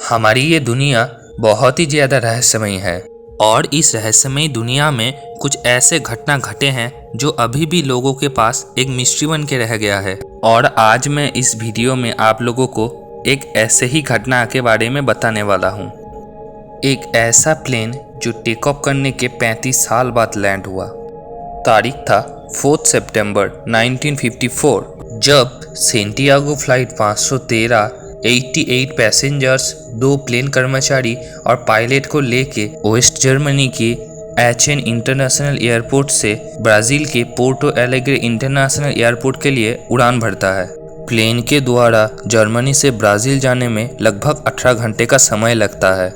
हमारी ये दुनिया बहुत ही ज़्यादा रहस्यमयी है और इस रहस्यमयी दुनिया में कुछ ऐसे घटना घटे हैं जो अभी भी लोगों के पास एक मिस्ट्री बन के रह गया है। और आज मैं इस वीडियो में आप लोगों को एक ऐसे ही घटना के बारे में बताने वाला हूँ। एक ऐसा प्लेन जो टेक ऑफ करने के 35 साल बाद लैंड हुआ। तारीख था 4 सितंबर 1954 जब सेंटियागो फ्लाइट 513 88 पैसेंजर्स, 2 प्लेन कर्मचारी और पायलट को लेके वेस्ट जर्मनी के एचएन इंटरनेशनल एयरपोर्ट से ब्राज़ील के पोर्टो एलेग्रे इंटरनेशनल एयरपोर्ट के लिए उड़ान भरता है। प्लेन के द्वारा जर्मनी से ब्राज़ील जाने में लगभग 18 घंटे का समय लगता है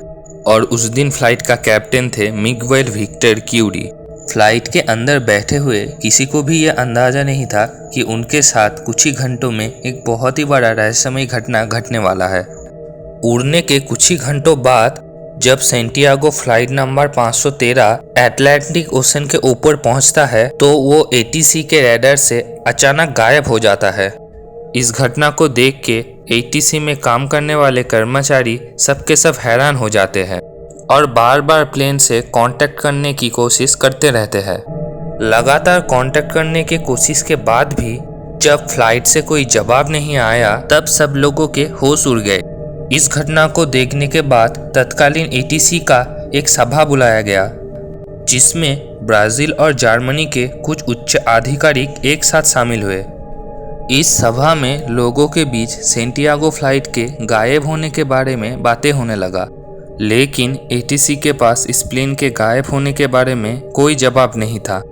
और उस दिन फ्लाइट का कैप्टन थे मिगुएल विक्टर क्यूरी। फ्लाइट के अंदर बैठे हुए किसी को भी यह अंदाज़ा नहीं था कि उनके साथ कुछ ही घंटों में एक बहुत ही बड़ा रहस्यमयी घटना घटने वाला है। उड़ने के कुछ ही घंटों बाद जब Santiago flight number 513 Atlantic ocean के ऊपर पहुंचता है तो वो एटीसी के रडार से अचानक गायब हो जाता है। इस घटना को देख के एटीसी में काम करने वाले कर्मचारी सबके सब हैरान हो जाते हैं और बार बार प्लेन से कांटेक्ट करने की कोशिश करते रहते हैं। लगातार कांटेक्ट करने की कोशिश के बाद भी जब फ्लाइट से कोई जवाब नहीं आया तब सब लोगों के होश उड़ गए। इस घटना को देखने के बाद तत्कालीन एटीसी का एक सभा बुलाया गया जिसमें ब्राज़ील और जर्मनी के कुछ उच्च अधिकारिक एक साथ शामिल हुए। इस सभा में लोगों के बीच सेंटियागो फ्लाइट के गायब होने के बारे में बातें होने लगा, लेकिन एटीसी के पास इस प्लेन के गायब होने के बारे में कोई जवाब नहीं था।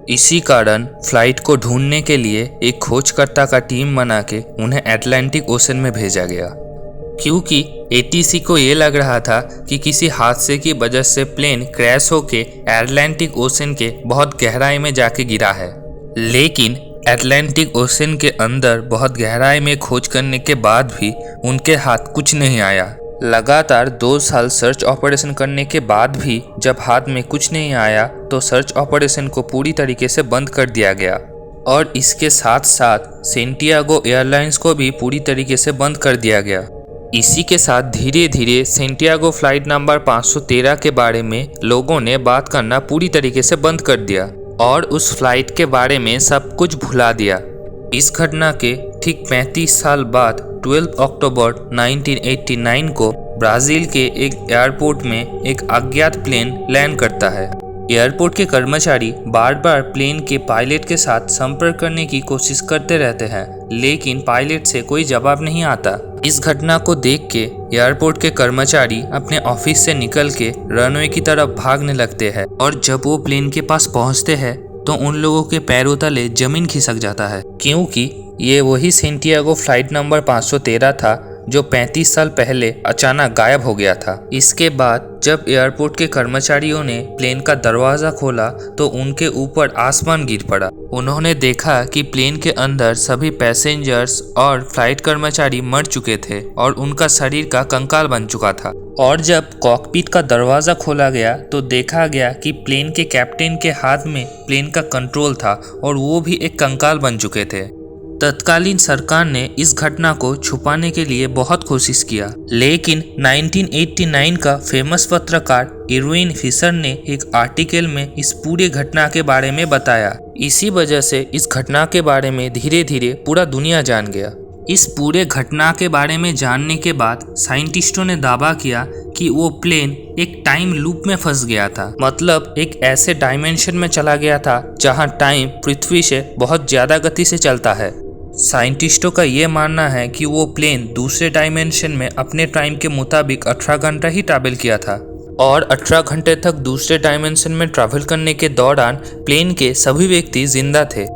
इसी कारण फ्लाइट को ढूंढने के लिए एक खोजकर्ता का टीम बना के उन्हें अटलांटिक ओशन में भेजा गया, क्योंकि एटीसी को ये लग रहा था कि किसी हादसे की वजह से प्लेन क्रैश होके अटलांटिक ओशन के बहुत गहराई में जाके गिरा है। लेकिन अटलांटिक ओशन के अंदर बहुत गहराई में खोज करने के बाद भी उनके हाथ कुछ नहीं आया। लगातार 2 साल सर्च ऑपरेशन करने के बाद भी जब हाथ में कुछ नहीं आया तो सर्च ऑपरेशन को पूरी तरीके से बंद कर दिया गया और इसके साथ साथ सेंटियागो एयरलाइंस को भी पूरी तरीके से बंद कर दिया गया। इसी के साथ धीरे धीरे सेंटियागो फ्लाइट नंबर 513 के बारे में लोगों ने बात करना पूरी तरीके से बंद कर दिया और उस फ्लाइट के बारे में सब कुछ भुला दिया। इस घटना के ठीक 35 साल बाद 12 अक्टूबर 1989 को ब्राज़ील के एक एयरपोर्ट में एक अज्ञात प्लेन लैंड करता है। एयरपोर्ट के कर्मचारी बार बार प्लेन के पायलट के साथ संपर्क करने की कोशिश करते रहते हैं, लेकिन पायलट से कोई जवाब नहीं आता। इस घटना को देख के एयरपोर्ट के कर्मचारी अपने ऑफिस से निकल के रनवे की तरफ भागने लगते हैं और जब वो प्लेन के पास पहुंचते हैं तो उन लोगों के पैरों तले जमीन खिसक जाता है, क्योंकि ये वही सेंटियागो फ्लाइट नंबर 513 था जो 35 साल पहले अचानक गायब हो गया था। इसके बाद जब एयरपोर्ट के कर्मचारियों ने प्लेन का दरवाज़ा खोला तो उनके ऊपर आसमान गिर पड़ा। उन्होंने देखा कि प्लेन के अंदर सभी पैसेंजर्स और फ्लाइट कर्मचारी मर चुके थे और उनका शरीर का कंकाल बन चुका था। और जब कॉकपिट का दरवाज़ा खोला गया तो देखा गया कि प्लेन के कैप्टन के हाथ में प्लेन का कंट्रोल था और वो भी एक कंकाल बन चुके थे। तत्कालीन सरकार ने इस घटना को छुपाने के लिए बहुत कोशिश किया, लेकिन 1989 का फेमस पत्रकार इरविन फिशर ने एक आर्टिकल में इस पूरे घटना के बारे में बताया। इसी वजह से इस घटना के बारे में धीरे धीरे पूरा दुनिया जान गया। इस पूरे घटना के बारे में जानने के बाद साइंटिस्टों ने दावा किया कि वो प्लेन एक टाइम लूप में फंस गया था, मतलब एक ऐसे डायमेंशन में चला गया था जहां टाइम पृथ्वी से बहुत ज़्यादा गति से चलता है। साइंटिस्टों का ये मानना है कि वो प्लेन दूसरे डायमेंशन में अपने टाइम के मुताबिक 18 घंटा ही ट्रैवल किया था और 18 घंटे तक दूसरे डायमेंशन में ट्रैवल करने के दौरान प्लेन के सभी व्यक्ति जिंदा थे।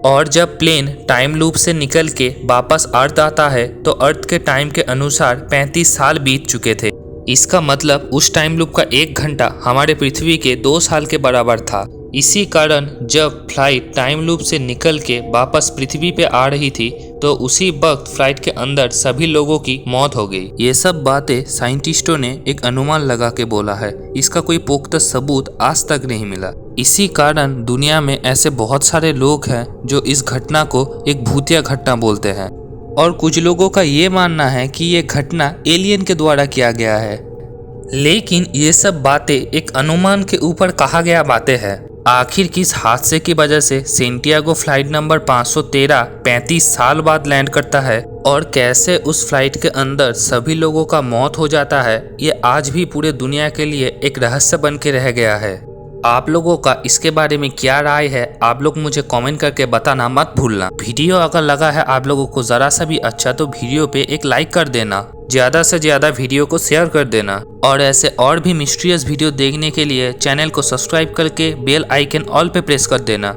और जब प्लेन टाइम लूप से निकल के वापस अर्थ आता है तो अर्थ के टाइम के अनुसार 35 साल बीत चुके थे। इसका मतलब उस टाइम लूप का 1 घंटा हमारे पृथ्वी के 2 साल के बराबर था। इसी कारण जब फ्लाइट टाइम लूप से निकल के वापस पृथ्वी पे आ रही थी तो उसी वक्त फ्लाइट के अंदर सभी लोगों की मौत हो गई। ये सब बातें साइंटिस्टों ने एक अनुमान लगा के बोला है, इसका कोई पुख्ता सबूत आज तक नहीं मिला। इसी कारण दुनिया में ऐसे बहुत सारे लोग हैं जो इस घटना को एक भूतिया घटना बोलते हैं। और कुछ लोगों का ये मानना है कि ये घटना एलियन के द्वारा किया गया है। लेकिन ये सब बातें एक अनुमान के ऊपर कहा गया बातें हैं। आखिर किस हादसे की वजह से सेंटियागो फ्लाइट नंबर 513 35 साल बाद लैंड करता है और कैसे उस फ्लाइट के अंदर सभी लोगों का मौत हो जाता है, ये आज भी पूरे दुनिया के लिए एक रहस्य बन के रह गया है। आप लोगों का इसके बारे में क्या राय है, आप लोग मुझे कमेंट करके बताना मत भूलना। वीडियो अगर लगा है आप लोगों को जरा सा भी अच्छा तो वीडियो पे एक लाइक कर देना, ज्यादा से ज्यादा वीडियो को शेयर कर देना और ऐसे और भी मिस्टीरियस वीडियो देखने के लिए चैनल को सब्सक्राइब करके बेल आइकन ऑल पे प्रेस कर देना।